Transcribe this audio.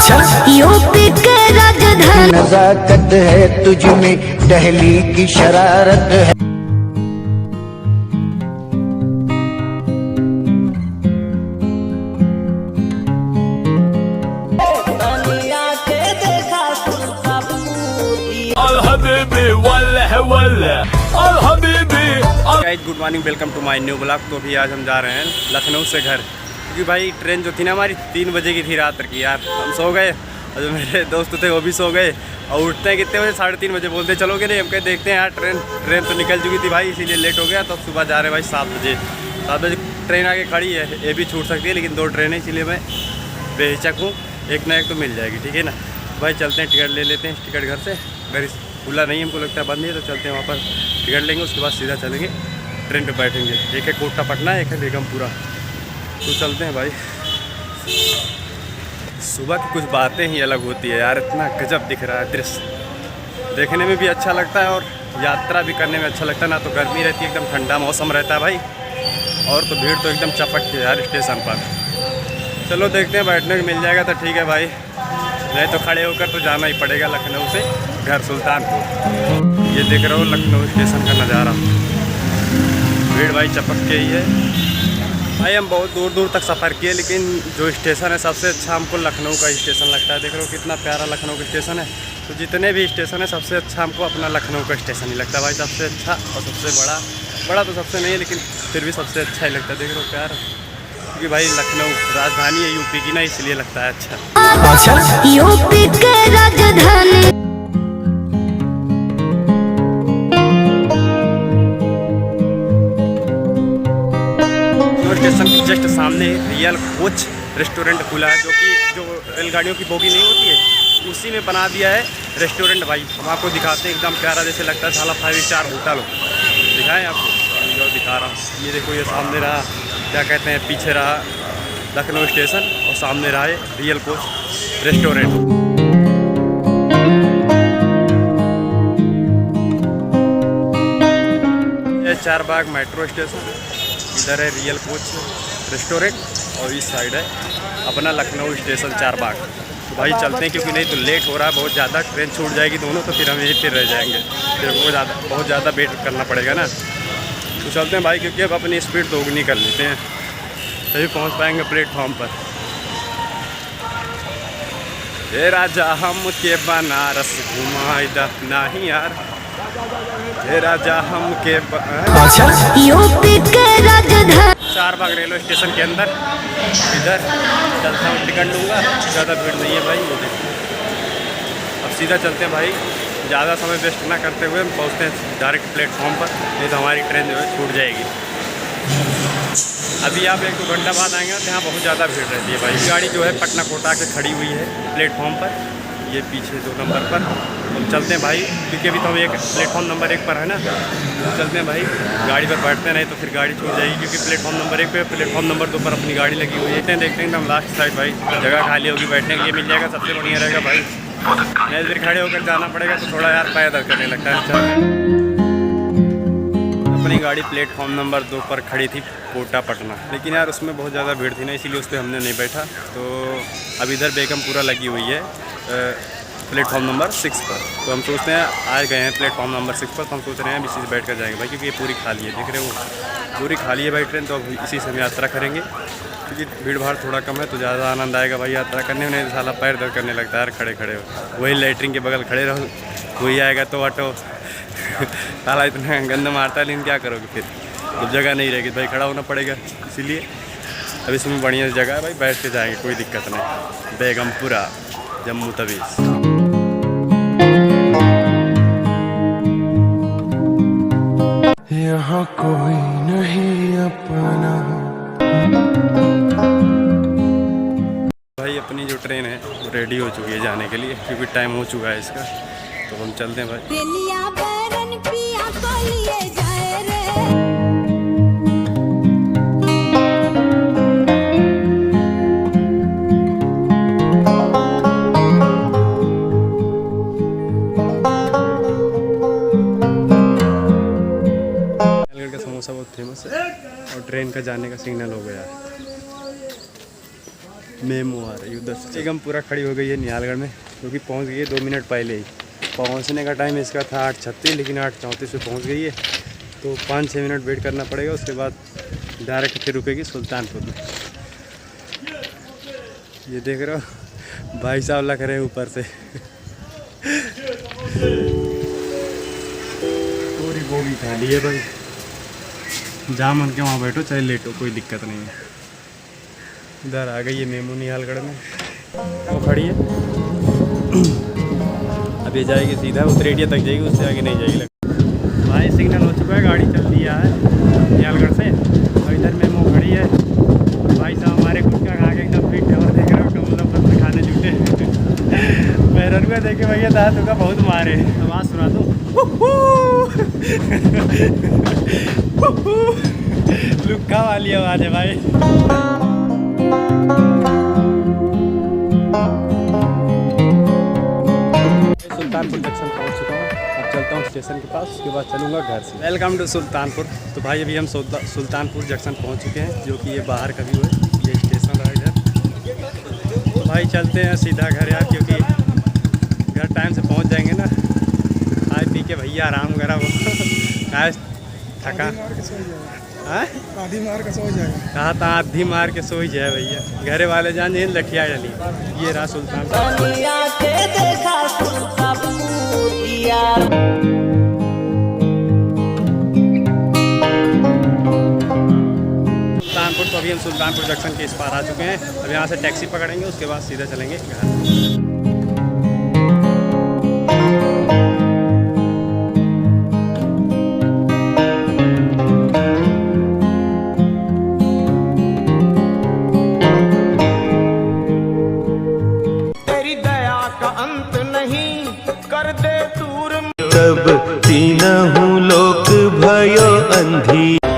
UP के राजधानी नजाकत है तुझ में, दहली की शरारत है। Good morning, welcome to my new blog. तो अभी आज हम जा रहे हैं लखनऊ से घर, क्योंकि भाई ट्रेन जो थी ना हमारी 3 बजे की थी रात की। यार हम सो गए और जो मेरे दोस्त थे वो भी सो गए, और उठते हैं कितने बजे, 3:30 बजे। बोलते चलोगे नहीं, हम कहे देखते हैं यार। ट्रेन तो निकल चुकी थी भाई, इसीलिए लेट हो गया। तो अब सुबह जा रहे हैं भाई 7 बजे ट्रेन आके खड़ी है। ये भी छूट सकती है, लेकिन 2 ट्रेनें, इसीलिए मैं बेहिचक हूँ। एक ना एक तो मिल जाएगी, ठीक है ना भाई। चलते हैं, टिकट ले लेते हैं। टिकट घर से, घर खुला नहीं, हमको लगता है बंद है। तो चलते हैं वहाँ पर टिकट लेंगे, उसके बाद सीधा चलेंगे ट्रेन पे बैठेंगे। एक है कोटा पटना, एक है बेगमपुरा। तो चलते हैं भाई। सुबह की कुछ बातें ही अलग होती है यार। इतना गजब दिख रहा है दृश्य, देखने में भी अच्छा लगता है और यात्रा भी करने में अच्छा लगता है। ना तो गर्मी रहती है, एकदम ठंडा मौसम रहता है भाई, और तो भीड़ तो एकदम चपकती है यार स्टेशन पर। चलो देखते हैं, बैठने को मिल जाएगा तो ठीक है भाई, नहीं तो खड़े होकर तो जाना ही पड़ेगा लखनऊ से घर सुल्तानपुर। ये देख रहे हो लखनऊ स्टेशन का नज़ारा, भीड़ भाई चपक के ही है भाई। हम बहुत दूर दूर तक सफ़र किए, लेकिन जो स्टेशन है सबसे अच्छा हमको लखनऊ का स्टेशन लगता है। देख रहे हो कितना प्यारा लखनऊ का स्टेशन है। तो जितने भी स्टेशन है सबसे अच्छा हमको अपना लखनऊ का स्टेशन ही लगता है भाई, सबसे अच्छा और सबसे बड़ा तो सबसे नहीं है, लेकिन फिर भी सबसे अच्छा ही लगता है। देख रहे हो प्यार, क्योंकि भाई लखनऊ राजधानी है यूपी की ना, इसलिए लगता है अच्छा। यूपी के राजधानी स्टेशन के जस्ट सामने रियल कोच रेस्टोरेंट खुला है, जो रेलगाड़ियों की बोगी नहीं होती है, उसी में बना दिया है रेस्टोरेंट भाई। हम आपको दिखाते हैं, एकदम प्यारा जैसे लगता है साला 5 स्टार होटल हो। दिखाएं आपको, जो दिखा रहा हूँ। ये देखो, ये सामने रहा, क्या कहते हैं, पीछे रहा लखनऊ स्टेशन और सामने रहा है रियल कोच रेस्टोरेंट। ये चारबाग मेट्रो स्टेशन, इधर है रियल कोच रेस्टोरेंट, और इस साइड है अपना लखनऊ स्टेशन चारबाग। तो भाई चलते हैं, क्योंकि नहीं तो लेट हो रहा है बहुत ज़्यादा। ट्रेन छूट जाएगी दोनों, तो फिर हम यहीं पर रह जाएंगे, फिर बहुत ज़्यादा वेट करना पड़ेगा ना। तो चलते हैं भाई, क्योंकि अब अपनी स्पीड दोगुनी कर लेते हैं, तभी पहुंच पाएंगे प्लेटफॉर्म पर। हे राजा हम के बनारस घुमाई दफना ही यार, हे राजा हम के यूपी के राजधानी। चारबाग रेलवे स्टेशन के अंदर इधर चलता हूँ, टिकट लूँगा। ज़्यादा भीड़ नहीं है भाई, ये देखो। अब सीधा चलते हैं भाई, ज़्यादा समय वेस्ट ना करते हुए हम पहुँचते हैं डायरेक्ट प्लेटफॉर्म पर, नहीं तो हमारी ट्रेन जो है छूट जाएगी। अभी आप 1-2 घंटा बाद आएंगे तो यहाँ बहुत ज़्यादा भीड़ रहती है भाई। गाड़ी जो है पटना कोटा के खड़ी हुई है प्लेटफॉर्म पर, ये पीछे 2 नंबर पर। हम चलते हैं भाई, क्योंकि अभी तो हम एक प्लेटफॉर्म नंबर 1 पर है ना। तो चलते हैं भाई, गाड़ी पर बैठते हैं, नहीं तो फिर गाड़ी छूट जाएगी। क्योंकि प्लेटफॉर्म नंबर 1 पे, प्लेटफॉर्म नंबर 2 पर अपनी गाड़ी लगी हुई है। देखते हैं एकदम लास्ट साइड भाई, जगह खाली होगी बैठने के लिए, मिल जाएगा, सबसे बढ़िया रहेगा भाई। नहीं फिर खड़े होकर जाना पड़ेगा, तो थोड़ा यार पैदल करने लगता है। अपनी गाड़ी प्लेटफॉर्म नंबर 2 पर खड़ी थी कोटा पटना, लेकिन यार उसमें बहुत ज़्यादा भीड़ थी ना, इसीलिए उस पर हमने नहीं बैठा। तो अब इधर बेगमपुरा लगी हुई है प्लेटफॉर्म नंबर 6 पर। तो हम सोचते हैं, आ गए हैं प्लेटफॉर्म नंबर 6 पर, तो हम सोच रहे हैं अब इसी से बैठ कर जाएंगे भाई, क्योंकि ये पूरी खाली है। देख रहे हो, पूरी खाली है भाई ट्रेन। तो अब इसी से हम यात्रा करेंगे, क्योंकि भीड़ भाड़ थोड़ा कम है, तो ज़्यादा आनंद आएगा भाई यात्रा करने में। नहीं तो साला पैर दर्द करने लगता है यार खड़े खड़े हो। वही लेटरिन के बगल खड़े रहो, वही आएगा तो ऑटो साला इतना गंद मारता है, लेकिन क्या करोगे फिर, जब जगह नहीं रहेगी भाई खड़ा होना पड़ेगा। इसीलिए अब इसमें बढ़िया जगह है भाई, बैठ के जाएंगे, कोई दिक्कत नहीं। बेगमपुरा जम्मू तवीज़। यहाँ कोई नहीं अपना। भाई अपनी जो ट्रेन है वो रेडी हो चुकी है जाने के लिए, क्योंकि टाइम हो चुका है इसका। तो हम चलते हैं भाई। का समोसा बहुत फेमस है, और ट्रेन का जाने का सिग्नल हो गया। मेमो आ रही है उधर से। एकदम पूरा खड़ी हो गई है निहालगढ़ में, क्योंकि पहुंच गई है 2 मिनट पहले ही। पहुंचने का टाइम इसका था 8:36, लेकिन 8:34 पे पहुंच गई है। तो 5-6 मिनट वेट करना पड़ेगा, उसके बाद डायरेक्ट फिर रुकेगी सुल्तानपुर में। ये देख रहे हो भाई साहब लग रहे हैं ऊपर से। पूरी बोगी खाली है भाई, जहाँ मन के वहाँ बैठो चाहे लेटो, कोई दिक्कत नहीं है। इधर आ गई है मेमो निहालगढ़ में, वो खड़ी है। अब ये जाएगी सीधा उतरेडिया तक जाएगी, उससे आगे नहीं जाएगी। भाई सिग्नल हो चुका है, गाड़ी चल दिया है निहालगढ़ से, और इधर मेमो खड़ी है। भाई साहब हमारे गुटखा खा के एकदम फिट है, और देख रहे हो कमला पत्र खाने जुटे। मैरन को देखे भैया दांतों का बहुत मारे। आवाज़ सुना दूँ? लुक्का वाली आवाज़ है भाई। सुल्तानपुर जंक्शन पहुंच चुका हूँ, अब चलता हूँ स्टेशन के पास, उसके बाद चलूँगा घर से। Welcome to Sultanpur. तो भाई अभी हम सुल्तानपुर जंक्शन पहुंच चुके हैं, जो कि ये बाहर का व्यू है, ये स्टेशन रहा इधर। तो भाई चलते हैं सीधा घर यार, क्योंकि घर टाइम से पहुंच जाएंगे ना। खाए पी के भैया आराम करा वो आज थका आधी मार के सो जाएगा, कहा था आधी मार के सो ही जाए भैया। घरे वाले जान ये लठिया जली। ये रहा सुल्तानपुर। तो अभी हम सुल्तानपुर जंक्शन के इस पार आ चुके हैं। अब यहाँ से टैक्सी पकड़ेंगे, उसके बाद सीधा चलेंगे घर। तब तीनहु लोक भयो अंधी।